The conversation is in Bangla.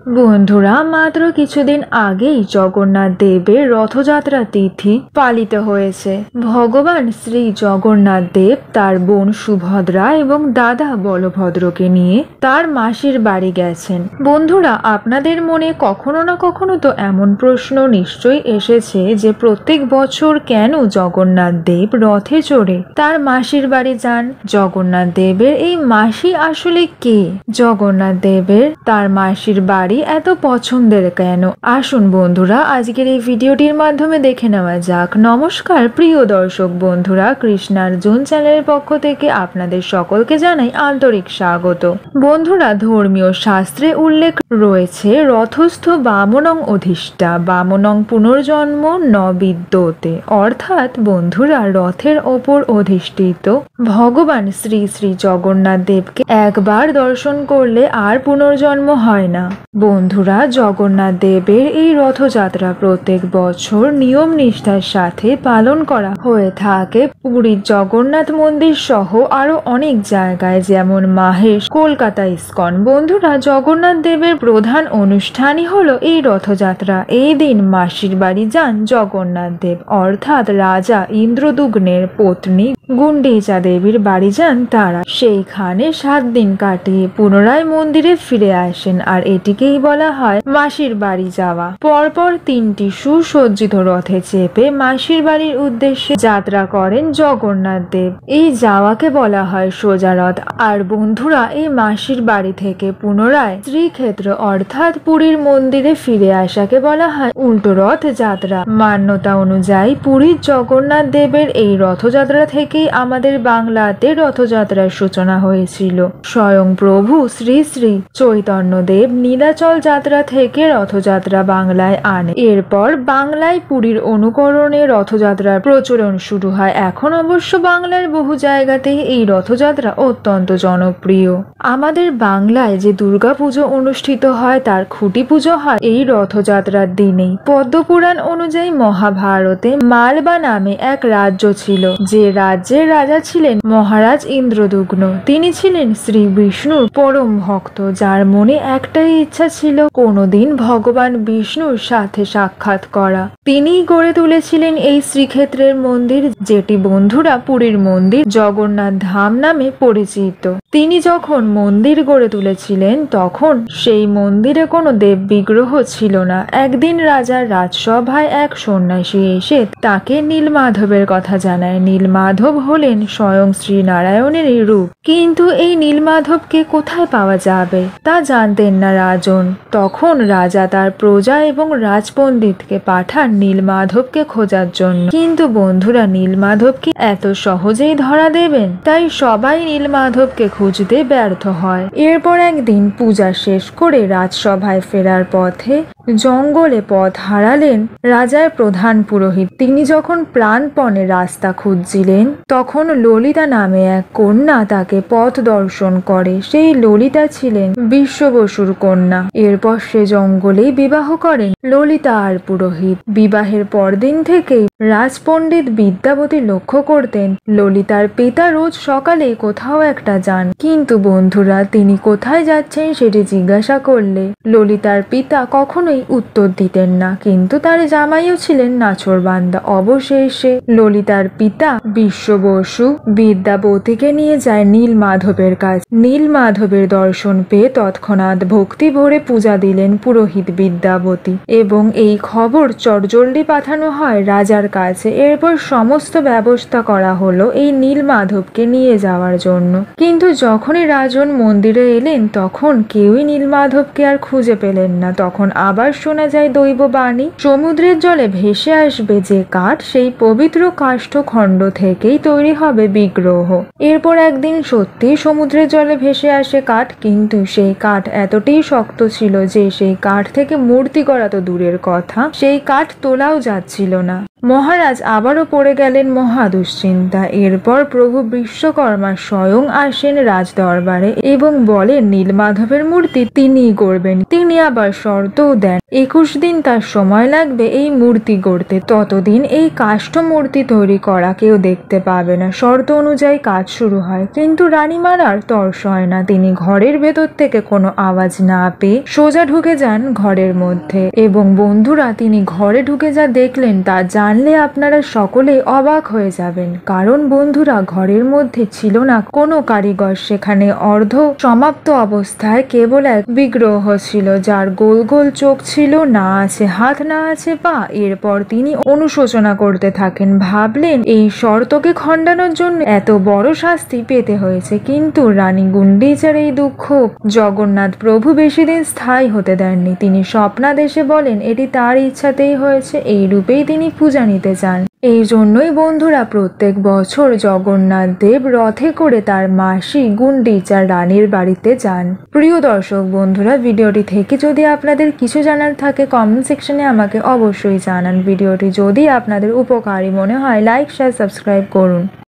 বন্ধুরা, মাত্র কিছুদিন আগেই জগন্নাথ দেবের রথযাত্রা তিথি পালিত হয়েছে। ভগবান শ্রী জগন্নাথ দেব তার বোন সুভদ্রা এবং দাদা বলভদ্রকে নিয়ে তার মাসির বাড়ি গেছেন। বন্ধুরা, আপনাদের মনে কখনো না কখনো তো এমন প্রশ্ন নিশ্চয়ই এসেছে যে প্রত্যেক বছর কেন জগন্নাথ দেব রথে চড়ে তার মাসির বাড়ি যান। জগন্নাথ দেবের এই মাসি আসলে কে? জগন্নাথ দেবের তার মাসির বাড়ি এত পছন্দের কেন? আসুন বন্ধুরা, আজকের এই ভিডিওটির মাধ্যমে দেখে নেওয়া যাক। নমস্কার প্রিয় দর্শক বন্ধুরা, কৃষ্ণার্জুন চ্যানেলের পক্ষ থেকে আপনাদের সকলকে জানাই আন্তরিক স্বাগত। বন্ধুরা, ধর্মীয় শাস্ত্রে উল্লেখ রয়েছে রথস্থ বামনং অধিষ্ঠা, বামনং পুনর্জন্ম ন বিদ্যতে, অর্থাৎ বন্ধুরা রথের ওপর অধিষ্ঠিত ভগবান শ্রী শ্রী জগন্নাথ দেবকে একবার দর্শন করলে আর পুনর্জন্ম হয় না। বন্ধুরা, জগন্নাথ দেবের এই রথযাত্রা প্রত্যেক বছর নিয়ম নিষ্ঠার সাথে পালন করা হয়ে থাকে পুরীর জগন্নাথ মন্দির সহ আরো অনেক জায়গায়, যেমন মাহেশ, কলকাতা ইস্কন। বন্ধুরা, জগন্নাথ দেবের প্রধান অনুষ্ঠানই হলো এই রথযাত্রা। এই দিন মাসির বাড়ি যান জগন্নাথ দেব, অর্থাৎ রাজা ইন্দ্রদুগ্নের পত্নী গুন্ডিচা দেবীর বাড়ি যান তারা। সেইখানে 7 দিন কাটিয়ে পুনরায় মন্দিরে ফিরে আসেন, আর এটিকেই বলা হয় মাসির বাড়ি যাওয়া। পরপর 3টি সুসজ্জিত রথে চেপে মাসির বাড়ির উদ্দেশ্যে যাত্রা করেন জগন্নাথ দেব। এই যাওয়াকে বলা হয় সোজা রথ। আর বন্ধুরা, এই মাসির বাড়ি থেকে পুনরায় শ্রীক্ষেত্র অর্থাৎ পুরীর মন্দিরে ফিরে আসাকে বলা হয় উল্টো রথ যাত্রা। মান্যতা অনুযায়ী পুরীর জগন্নাথ দেবের এই রথযাত্রা থেকেই আমাদের বাংলাতে রথযাত্রার সূচনা হয়েছিল। স্বয়ং প্রভু শ্রী শ্রী চৈতন্য দেব নীলাচল যাত্রা থেকে রথযাত্রা বাংলায় আনে। এরপর বাংলায় পুরীর অনুকরণে রথযাত্রার প্রচলন শুরু হয়। এখন অবশ্য বাংলার বহু জায়গাতেই এই রথযাত্রা অত্যন্ত জনপ্রিয়। আমাদের বাংলায় যে দুর্গাপুজো অনুষ্ঠিত হয় তার খুঁটি পুজো হয় এই রথযাত্রার দিনেই। পদ্মপুরাণ অনুযায়ী মহাভারতে মালবা নামে এক রাজ্য ছিল, যে রাজ্যের রাজা ছিলেন মহারাজ ইন্দ্রদুগ্ন। তিনি ছিলেন শ্রী বিষ্ণুর পরম ভক্ত, যার মনে একটাই ইচ্ছা ছিল কোনোদিন ভগবান বিষ্ণুর সাথে সাক্ষাৎ করা। তিনিই গড়ে তুলেছিলেন এই শ্রীক্ষেত্রের মন্দির, যেটি বন্ধুরা পুরীর মন্দির জগন্নাথ ধাম নামে পরিচিত। তিনি যখন মন্দির গড়ে তুলেছিলেন তখন সেই মন্দিরে কোনো দেব বিগ্রহ ছিল না। একদিন রাজার রাজসভায় এক সন্ন্যাসী এসে তাকে নীলমাধবের কথা জানায়। নীলমাধব হলেন স্বয়ং শ্রীনারায়ণেরই রূপ, কিন্তু এই নীলমাধবকে কোথায় পাওয়া যাবে তা জানতেন না রাজন। তখন রাজা তার প্রজা এবং রাজপণ্ডিতকে পাঠান নীলমাধবকে খোঁজার জন্য। কিন্তু বন্ধুরা, নীলমাধব কি এত সহজেই ধরা দেবেন? তাই সবাই নীলমাধবকে খুঁজতে ব্যর্থ হয়। এরপর একদিন পূজা শেষ করে রাজসভায় ফেরার পথে জঙ্গলে পথ হারালেন রাজার প্রধান পুরোহিত। তিনি যখন প্রাণপণে রাস্তা খুঁজছিলেন তখন ললিতা নামে এক কন্যা তাকে পথ দর্শন করে। সেই ললিতা ছিলেন বিশ্ব বসুর কন্যা। এরপর সে জঙ্গলেই বিবাহ করেন ললিতা আর পুরোহিত। বিবাহের পরদিন থেকেই রাজপণ্ডিত বিদ্যাবতী লক্ষ্য করতেন ললিতার পিতা রোজ সকালে কোথাও একটা যান, কিন্তু বন্ধুরা তিনি কোথায় যাচ্ছেন সেটি জিজ্ঞাসা করলে ললিতার পিতা কখনোই উত্তর দিতেন না। কিন্তু তার জামাইও ছিলেন নাছোড়বান্দা। অবশেষে ললিতার পিতা বিশ্ব বসু বিদ্যাবতীকে নিয়ে যায় নীলমাধবের কাছে। নীলমাধবের দর্শন পেয়ে তৎক্ষণাৎ ভক্তি ভরে পূজা দিলেন পুরোহিত বিদ্যাবতী, এবং এই খবর চটজলদি পাঠানো হয় রাজার কাছে। এরপর সমস্ত ব্যবস্থা করা হলো এই নীলমাধবকে নিয়ে যাওয়ার জন্য। কিন্তু যখনই রাজন মন্দিরে এলেন তখন কেউই নীলমাধবকে আর খুঁজে পেলেন না। তখন আবার শোনা যায় দৈববাণী, সমুদ্রের জলে ভেসে আসবে যে কাঠ, সেই পবিত্র কাষ্ঠখণ্ড থেকেই তৈরি হবে বিগ্রহ। এরপর একদিন সত্যি সমুদ্রের জলে ভেসে আসে কাঠ, কিন্তু সেই কাঠ এতটাই শক্ত ছিল যে সেই কাঠ থেকে মূর্তি করা তো দূরের কথা, সেই কাঠ তোলাও যাচ্ছিল না। মহারাজ আবারও পড়ে গেলেন মহা দুশ্চিন্তা। এরপর প্রভু বিশ্বকর্মা স্বয়ং আসেন রাজ দরবারে এবং বলেন নীলমাধবের মূর্তি তিনিই করবেন। তিনি আবার শর্তও দেন, 21 দিন তার সময় লাগবে এই মূর্তি গড়তে। ততদিন এই কাষ্ঠ মূর্তি তৈরি করা কেউ দেখতে পাবে না। শর্ত অনুযায়ী কাজ শুরু হয়, কিন্তু রানীমার আর তর্স হয় না। তিনি ঘরের ভেতর থেকে কোনো আওয়াজ না পেয়ে সোজা ঢুকে যান ঘরের মধ্যে। এবং বন্ধুরা, তিনি ঘরে ঢুকে যা দেখলেন তা জানলে আপনারা সকলেই অবাক হয়ে যাবেন। কারণ বন্ধুরা, ঘরের মধ্যে ছিল না কোনো কারিগর। সেখানে অর্ধ সমাপ্ত অবস্থায় কেবল এক বিগ্রহ ছিল, যার গোল গোল চোখ ছিল, না আছে হাত না আছে পা। এরপর তিনি অনুশোচনা করতে থাকেন। ভাবলেন এই শর্তকে খণ্ডানোর জন্য এত বড় শাস্তি পেতে হয়েছে। কিন্তু রানী গুন্ডিচার এই দুঃখ জগন্নাথ প্রভু বেশি দিন স্থায়ী হতে দেননি। তিনি স্বপ্নাদেশে বলেন এটি তার ইচ্ছাতেই হয়েছে। এই রূপেই তিনি পূজা নিতে চান। এই জন্যই বন্ধুরা, প্রত্যেক বছর জগন্নাথ দেব রথে করে তার মাসি গুন্ডিচা রানীর বাড়িতে যান। প্রিয় দর্শক বন্ধুরা, ভিডিওটি থেকে যদি আপনাদের কিছু জানার থাকে কমেন্ট সেকশনে আমাকে অবশ্যই জানান। ভিডিওটি যদি আপনাদের উপকারী মনে হয় লাইক শেয়ার সাবস্ক্রাইব করুন।